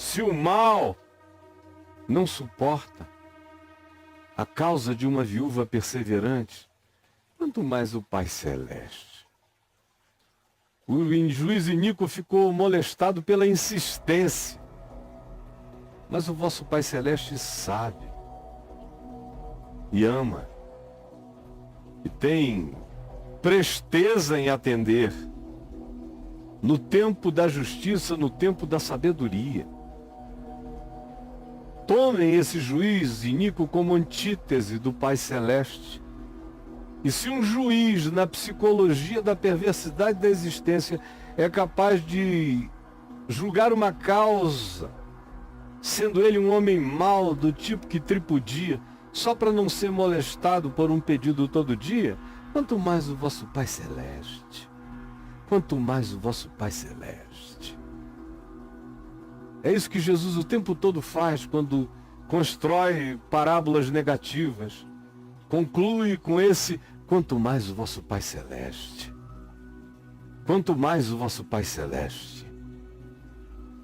Se o mal não suporta a causa de uma viúva perseverante, quanto mais o Pai Celeste. O juiz iníquo ficou molestado pela insistência, mas o vosso Pai Celeste sabe e ama e tem presteza em atender no tempo da justiça, no tempo da sabedoria. Tomem esse juiz iníquo como antítese do Pai Celeste. E se um juiz, na psicologia da perversidade da existência, é capaz de julgar uma causa, sendo ele um homem mau, do tipo que tripudia, só para não ser molestado por um pedido todo dia, quanto mais o vosso Pai Celeste. Quanto mais o vosso Pai Celeste. É isso que Jesus o tempo todo faz quando constrói parábolas negativas. Conclui com esse, quanto mais o vosso Pai Celeste. Quanto mais o vosso Pai Celeste.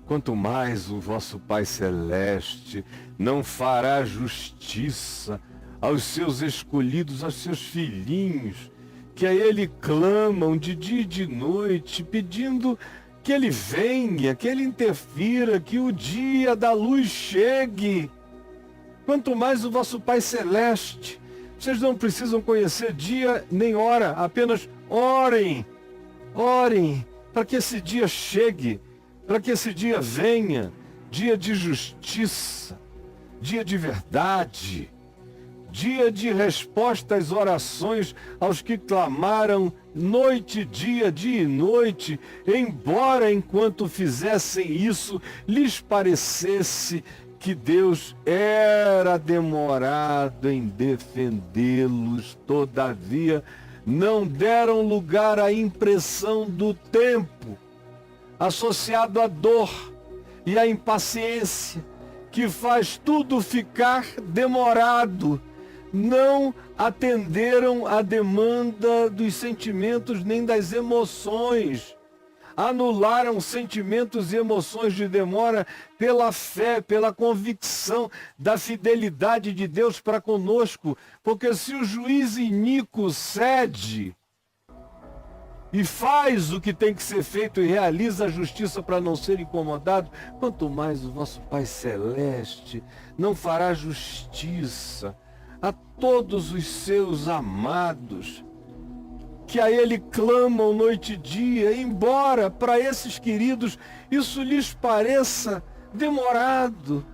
Quanto mais o vosso Pai Celeste não fará justiça aos seus escolhidos, aos seus filhinhos, que a Ele clamam de dia e de noite, pedindo que Ele venha, que Ele interfira, que o dia da luz chegue. Quanto mais o vosso Pai Celeste. Vocês não precisam conhecer dia nem hora, apenas orem. Orem para que esse dia chegue, para que esse dia venha, dia de justiça, dia de verdade, dia de resposta às orações aos que clamaram noite, dia e noite, embora enquanto fizessem isso, lhes parecesse que Deus era demorado em defendê-los, todavia não deram lugar à impressão do tempo, associado à dor e à impaciência, que faz tudo ficar demorado. Não atenderam à demanda dos sentimentos nem das emoções. Anularam sentimentos e emoções de demora pela fé, pela convicção da fidelidade de Deus para conosco. Porque se o juiz iníquo cede e faz o que tem que ser feito e realiza a justiça para não ser incomodado, quanto mais o vosso Pai Celeste não fará justiça a todos os seus amados, que a Ele clamam noite e dia, embora para esses queridos isso lhes pareça demorado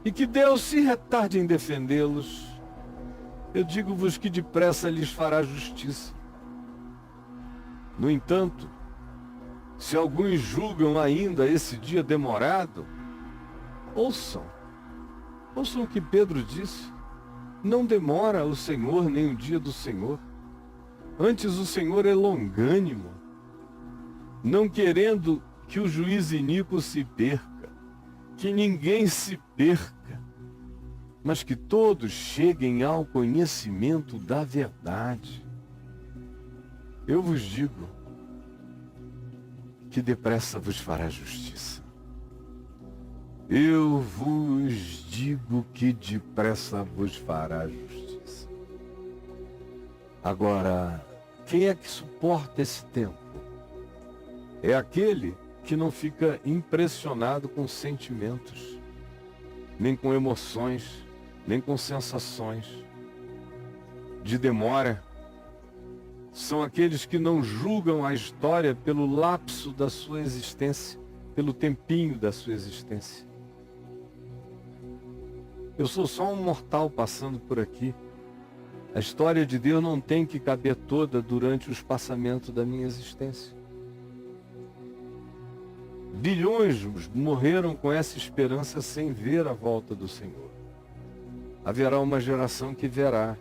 e que Deus se retarde em defendê-los. Eu digo-vos que depressa lhes fará justiça. No entanto, se alguns julgam ainda esse dia demorado, ouçam o que Pedro disse. Não demora o Senhor nem o dia do Senhor. Antes o Senhor é longânimo, não querendo que o juiz iníquo se perca, que ninguém se perca, mas que todos cheguem ao conhecimento da verdade. Eu vos digo que depressa vos fará justiça. Eu vos digo que depressa vos fará justiça. Agora, quem é que suporta esse tempo? É aquele que não fica impressionado com sentimentos, nem com emoções, nem com sensações de demora. São aqueles que não julgam a história pelo lapso da sua existência, pelo tempinho da sua existência. Eu sou só um mortal passando por aqui. A história de Deus não tem que caber toda durante o espaçamento da minha existência. Bilhões morreram com essa esperança sem ver a volta do Senhor. Haverá uma geração que verá.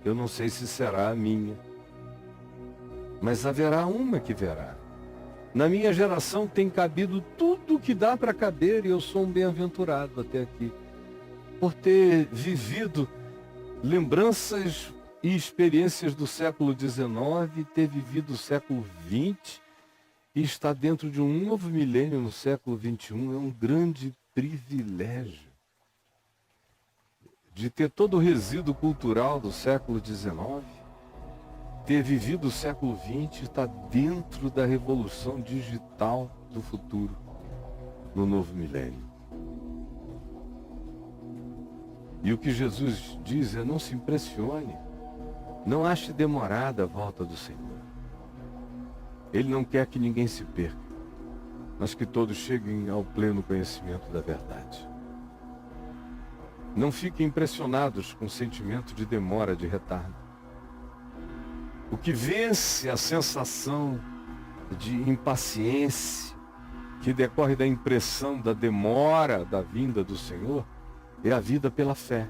Eu não sei se será a minha, mas haverá uma que verá. Na minha geração tem cabido tudo o que dá para caber e eu sou um bem-aventurado até aqui, por ter vivido lembranças e experiências do século XIX, ter vivido o século XX e estar dentro de um novo milênio no século XXI é um grande privilégio. De ter todo o resíduo cultural do século XIX, ter vivido o século XX, estar dentro da revolução digital do futuro, no novo milênio. E o que Jesus diz é: não se impressione, não ache demorada a volta do Senhor. Ele não quer que ninguém se perca, mas que todos cheguem ao pleno conhecimento da verdade. Não fiquem impressionados com o sentimento de demora, de retardo. O que vence a sensação de impaciência, que decorre da impressão da demora da vinda do Senhor, é a vida pela fé.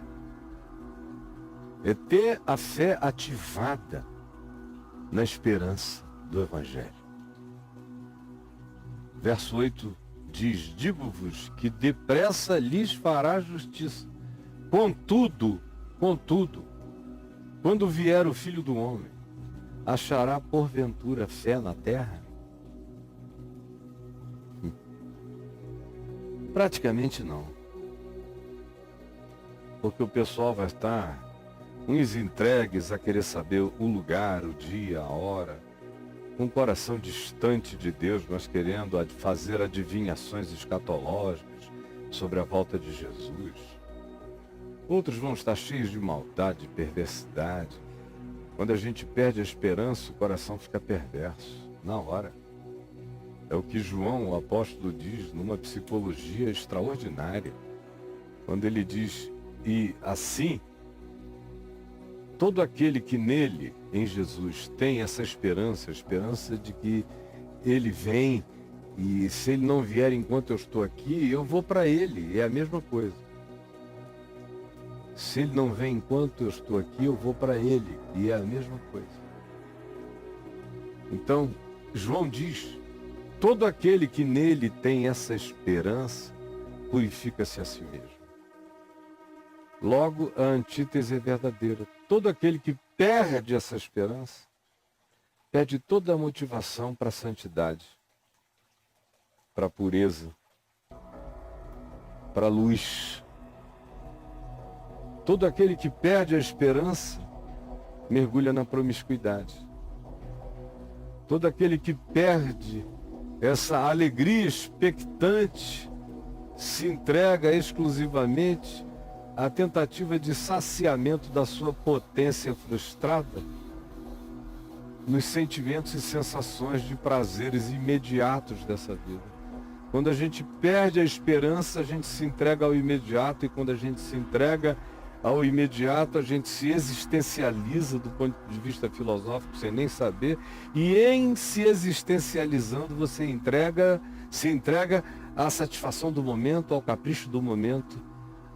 É ter a fé ativada na esperança do Evangelho. Verso 8 diz: digo-vos que depressa lhes fará justiça. Contudo, quando vier o Filho do Homem, achará porventura fé na terra? Praticamente não. Porque o pessoal vai estar uns entregues a querer saber o lugar, o dia, a hora, com o coração distante de Deus, mas querendo fazer adivinhações escatológicas sobre a volta de Jesus. Outros vão estar cheios de maldade, de perversidade. Quando a gente perde a esperança, o coração fica perverso, na hora. É o que João, o apóstolo, diz numa psicologia extraordinária, quando ele diz: e assim, todo aquele que nele, em Jesus, tem essa esperança, a esperança de que ele vem, e se ele não vier enquanto eu estou aqui, eu vou para ele, é a mesma coisa. Se ele não vem enquanto eu estou aqui, eu vou para ele, e é a mesma coisa. Então, João diz: todo aquele que nele tem essa esperança, purifica-se a si mesmo. Logo, a antítese é verdadeira. Todo aquele que perde essa esperança, perde toda a motivação para a santidade, para a pureza, para a luz. Todo aquele que perde a esperança, mergulha na promiscuidade. Todo aquele que perde essa alegria expectante, se entrega exclusivamente à tentativa de saciamento da sua potência frustrada nos sentimentos e sensações de prazeres imediatos dessa vida. Quando a gente perde a esperança, a gente se entrega ao imediato, e quando a gente se entrega ao imediato, a gente se existencializa do ponto de vista filosófico, sem nem saber, e em se existencializando, você se entrega à satisfação do momento, ao capricho do momento,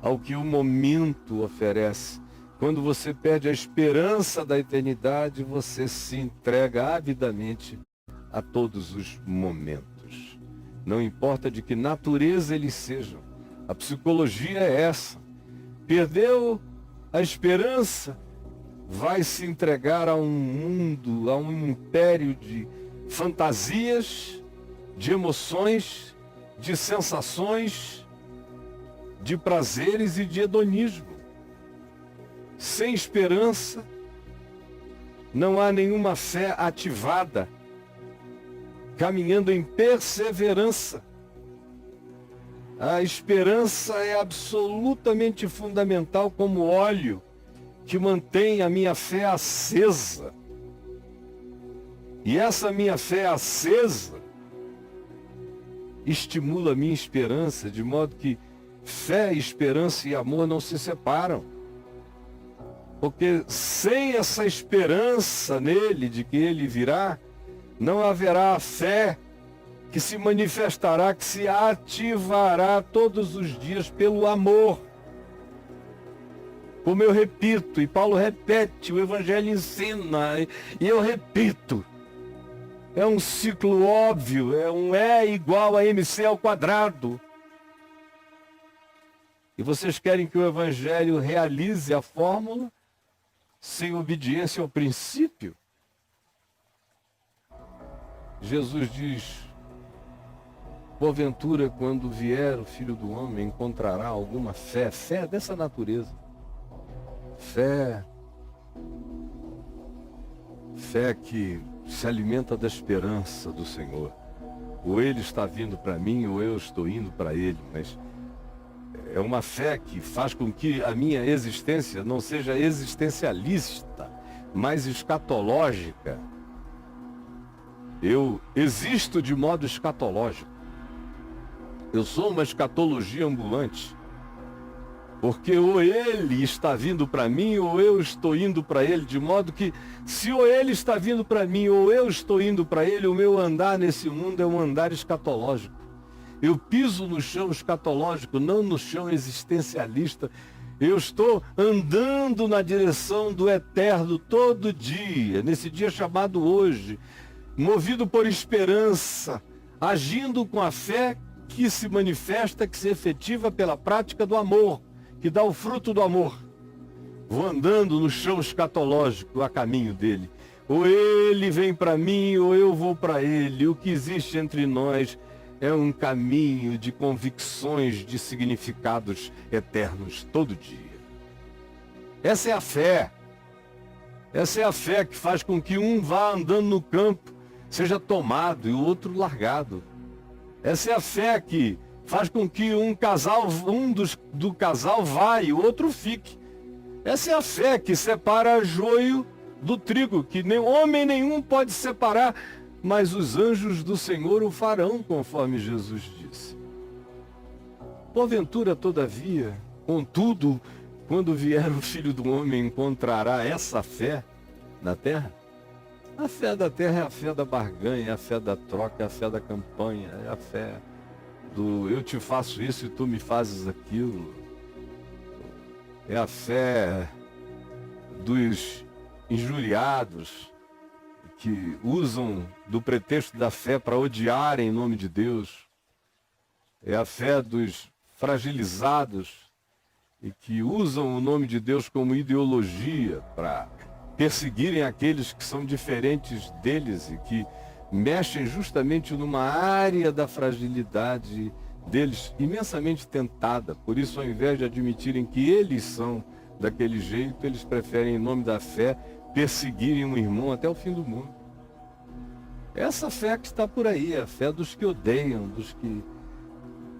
ao que o momento oferece. Quando você perde a esperança da eternidade, você se entrega avidamente a todos os momentos. Não importa de que natureza eles sejam. A psicologia é essa. Perdeu a esperança, vai se entregar a um mundo, a um império de fantasias, de emoções, de sensações, de prazeres e de hedonismo. Sem esperança, não há nenhuma fé ativada, caminhando em perseverança. A esperança é absolutamente fundamental como óleo que mantém a minha fé acesa. E essa minha fé acesa estimula a minha esperança, de modo que fé, esperança e amor não se separam. Porque sem essa esperança nele, de que ele virá, não haverá a fé que se manifestará, que se ativará todos os dias pelo amor. Como eu repito, e Paulo repete, o Evangelho ensina, e eu repito, é um ciclo óbvio, é um E igual a MC ao quadrado. E vocês querem que o Evangelho realize a fórmula sem obediência ao princípio? Jesus diz: porventura, quando vier o Filho do Homem, encontrará alguma fé? Fé dessa natureza. Fé que se alimenta da esperança do Senhor. Ou Ele está vindo para mim, ou eu estou indo para Ele. Mas é uma fé que faz com que a minha existência não seja existencialista, mas escatológica. Eu existo de modo escatológico. Eu sou uma escatologia ambulante. Porque ou Ele está vindo para mim, ou eu estou indo para Ele, de modo que, se ou Ele está vindo para mim, ou eu estou indo para Ele, o meu andar nesse mundo é um andar escatológico. Eu piso no chão escatológico, não no chão existencialista. Eu estou andando na direção do eterno todo dia, nesse dia chamado hoje, movido por esperança, agindo com a fé que se manifesta, que se efetiva pela prática do amor, que dá o fruto do amor. Vou andando no chão escatológico a caminho dele. Ou ele vem para mim, ou eu vou para ele. O que existe entre nós é um caminho de convicções, de significados eternos todo dia. Essa é a fé. Essa é a fé que faz com que um vá andando no campo, seja tomado e o outro largado. Essa é a fé que faz com que do casal vá e o outro fique. Essa é a fé que separa joio do trigo, que nem homem nenhum pode separar, mas os anjos do Senhor o farão, conforme Jesus disse. Porventura, todavia, contudo, quando vier o Filho do Homem, encontrará essa fé na terra? A fé da terra é a fé da barganha, é a fé da troca, é a fé da campanha, é a fé do eu te faço isso e tu me fazes aquilo. É a fé dos injuriados que usam do pretexto da fé para odiarem em nome de Deus. É a fé dos fragilizados e que usam o nome de Deus como ideologia para perseguirem aqueles que são diferentes deles e que mexem justamente numa área da fragilidade deles, imensamente tentada. Por isso, ao invés de admitirem que eles são daquele jeito, eles preferem, em nome da fé, perseguirem um irmão até o fim do mundo. Essa fé que está por aí, a fé dos que odeiam,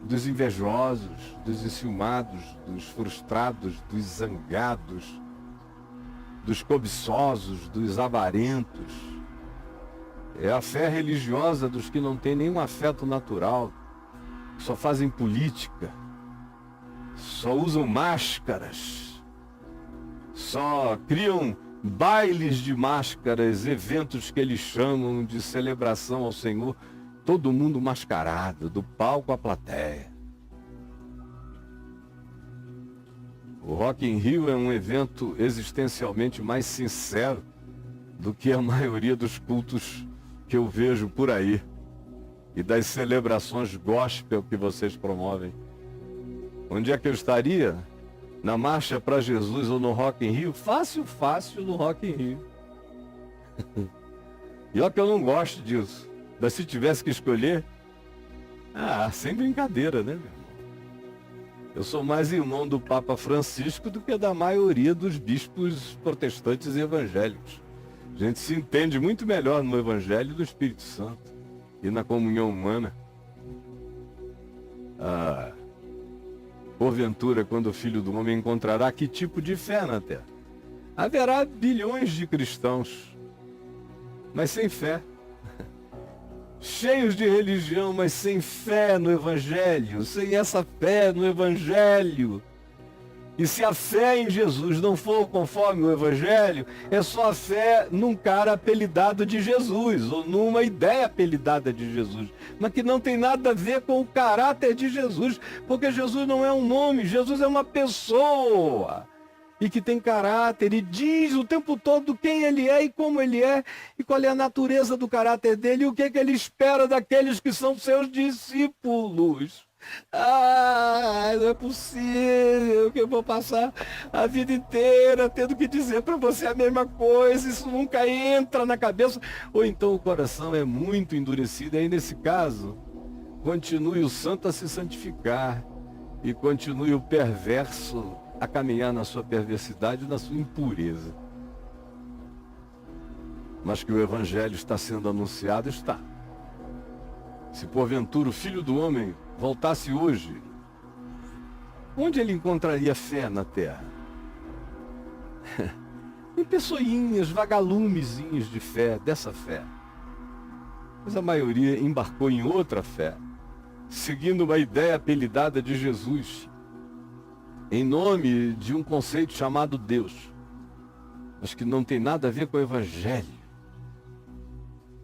dos invejosos, dos enciumados, dos frustrados, dos zangados, dos cobiçosos, dos avarentos. É a fé religiosa dos que não têm nenhum afeto natural, só fazem política, só usam máscaras, só criam bailes de máscaras, eventos que eles chamam de celebração ao Senhor, todo mundo mascarado, do palco à plateia. O Rock in Rio é um evento existencialmente mais sincero do que a maioria dos cultos que eu vejo por aí e das celebrações gospel que vocês promovem. Onde é que eu estaria? Na Marcha para Jesus ou no Rock in Rio? Fácil no Rock in Rio. E olha que eu não gosto disso. Mas se tivesse que escolher, sem brincadeira, né, meu irmão? Eu sou mais irmão do Papa Francisco do que da maioria dos bispos protestantes e evangélicos. A gente se entende muito melhor no Evangelho do Espírito Santo e na comunhão humana. Porventura, quando o Filho do Homem encontrará que tipo de fé na terra? Haverá bilhões de cristãos, mas sem fé. Cheios de religião, mas sem fé no Evangelho, sem essa fé no Evangelho. E se a fé em Jesus não for conforme o Evangelho, é só a fé num cara apelidado de Jesus, ou numa ideia apelidada de Jesus, mas que não tem nada a ver com o caráter de Jesus, porque Jesus não é um nome, Jesus é uma pessoa, e que tem caráter, e diz o tempo todo quem ele é e como ele é, e qual é a natureza do caráter dele, e o que que ele espera daqueles que são seus discípulos. é possível que eu vou passar a vida inteira tendo que dizer para você a mesma coisa, isso nunca entra na cabeça. Ou então o coração é muito endurecido, e aí nesse caso, continue o santo a se santificar e continue o perverso a caminhar na sua perversidade e na sua impureza. Mas que o evangelho está sendo anunciado, está. Se porventura o Filho do Homem voltasse hoje, onde ele encontraria fé na terra? Em pessoinhas, vagalumezinhos de fé, dessa fé. Mas a maioria embarcou em outra fé, seguindo uma ideia apelidada de Jesus, em nome de um conceito chamado Deus, mas que não tem nada a ver com o Evangelho.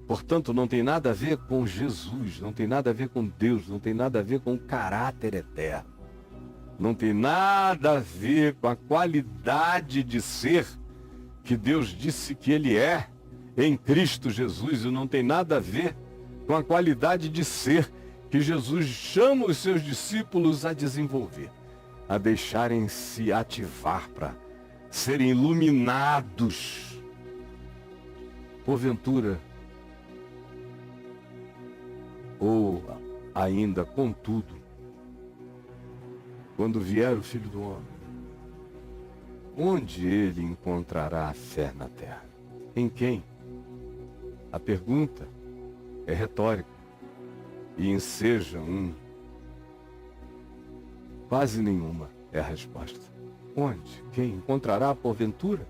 Portanto, não tem nada a ver com Jesus, não tem nada a ver com Deus, não tem nada a ver com o caráter eterno. Não tem nada a ver com a qualidade de ser que Deus disse que Ele é em Cristo Jesus. E não tem nada a ver com a qualidade de ser que Jesus chama os seus discípulos a desenvolver, a deixarem-se ativar para serem iluminados. Porventura, ou ainda, contudo, quando vier o Filho do Homem, onde ele encontrará a fé na terra? Em quem? A pergunta é retórica e enseja quase nenhuma é a resposta. Onde? Quem encontrará porventura?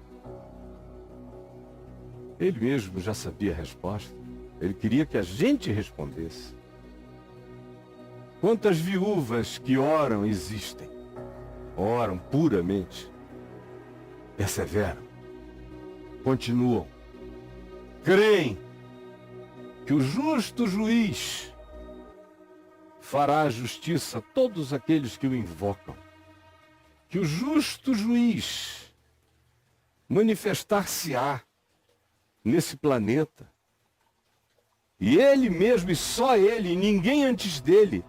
Ele mesmo já sabia a resposta. Ele queria que a gente respondesse. Quantas viúvas que oram existem? Oram puramente, perseveram, continuam, creem que o justo juiz fará justiça a todos aqueles que o invocam, que o justo juiz manifestar-se-á nesse planeta, e ele mesmo, e só ele, e ninguém antes dele,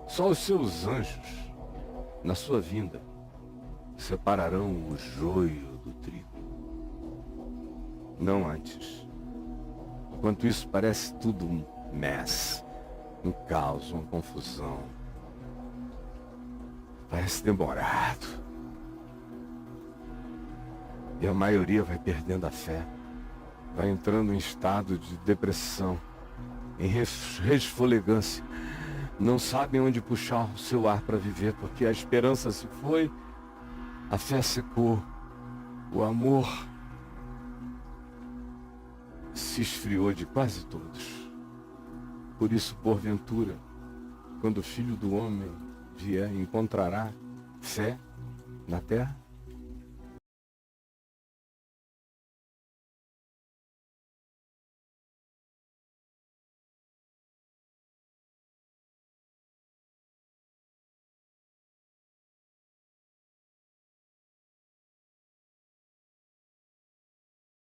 só os seus anjos, na sua vinda, separarão o joio do trigo. Não antes. Enquanto isso, parece tudo um mess, um caos, uma confusão. Parece demorado. E a maioria vai perdendo a fé, vai entrando em estado de depressão, em resfolegância. Não sabem onde puxar o seu ar para viver, porque a esperança se foi, a fé secou, o amor se esfriou de quase todos. Por isso, porventura, quando o Filho do Homem vier, encontrará fé na terra?